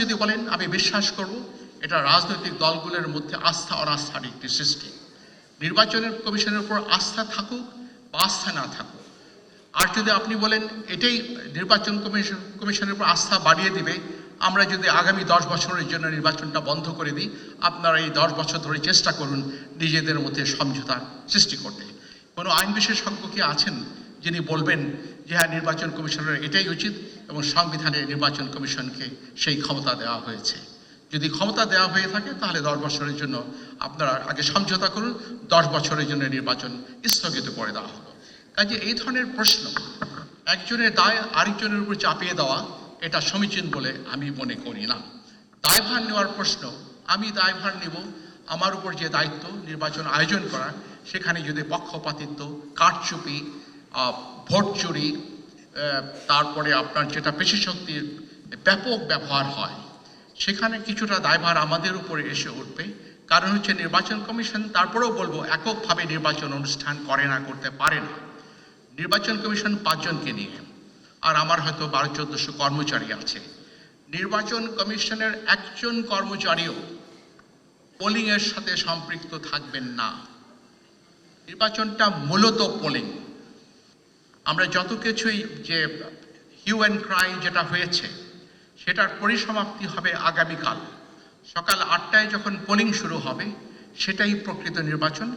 যদি বলেন আমি বিশ্বাস করব এটা রাজনৈতিক দলগুলোর মধ্যে আস্থা অনাস্থার একটি সৃষ্টি। নির্বাচনের কমিশনের উপর আস্থা থাকুক বা আস্থা না থাকুক, আর যদি আপনি বলেন এটাই নির্বাচন কমিশনের উপর আস্থা বাড়িয়ে দিবে, আমরা যদি আগামী 10 বছরের জন্য নির্বাচনটা বন্ধ করে দিই, আপনারা এই 10 বছর ধরে চেষ্টা করুন নিজেদের মধ্যে সমঝোতা সৃষ্টি করতে। কোনো আইন বিশেষজ্ঞ কি আছেন যিনি বলবেন যে হ্যাঁ নির্বাচন কমিশনের এটাই উচিত এবং সংবিধানে নির্বাচন কমিশনকে সেই ক্ষমতা দেওয়া হয়েছে? যদি ক্ষমতা দেওয়া হয়ে থাকে তাহলে 10 বছরের জন্য আপনারা আগে সমঝোতা করুন, 10 বছরের জন্য নির্বাচন স্থগিত করে দেওয়া হলো। কাজে এই ধরনের প্রশ্ন একজনের দায় আরেকজনের উপর চাপিয়ে দেওয়া এটা সমীচীন বলে আমি মনে করি না। দায়ভার নেওয়ার প্রশ্ন, আমি দায়ভার নেব আমার উপর যে দায়িত্ব নির্বাচন আয়োজন করা, সেখানে যদি পক্ষপাতিত্ব, কারচুপি, ভোট চুরি, তারপরে আপনার যেটা পেশি শক্তির ব্যাপক ব্যবহার হয়, সেখানে কিছুটা দায়ভার আমাদের উপরে এসে উঠবে। কারণ হচ্ছে নির্বাচন কমিশন, তারপরেও বলবো, এককভাবে নির্বাচন অনুষ্ঠান করে না, করতে পারে না। নির্বাচন কমিশন 5 জনকে নিয়ে, আর আমার হয়তো 1200-1400 কর্মচারী আছে। নির্বাচন কমিশনের একজন কর্মচারীও পোলিংয়ের সাথে সম্পৃক্ত থাকবেন না। নির্বাচনটা মূলত পোলিং। আমরা যত কিছুই যে হিউ অ্যান্ড ক্রাই যেটা হয়েছে, সেটার পরিসমাপ্তি হবে আগামীকাল সকাল 8টায় যখন পোলিং শুরু হবে, সেটাই প্রকৃত নির্বাচন।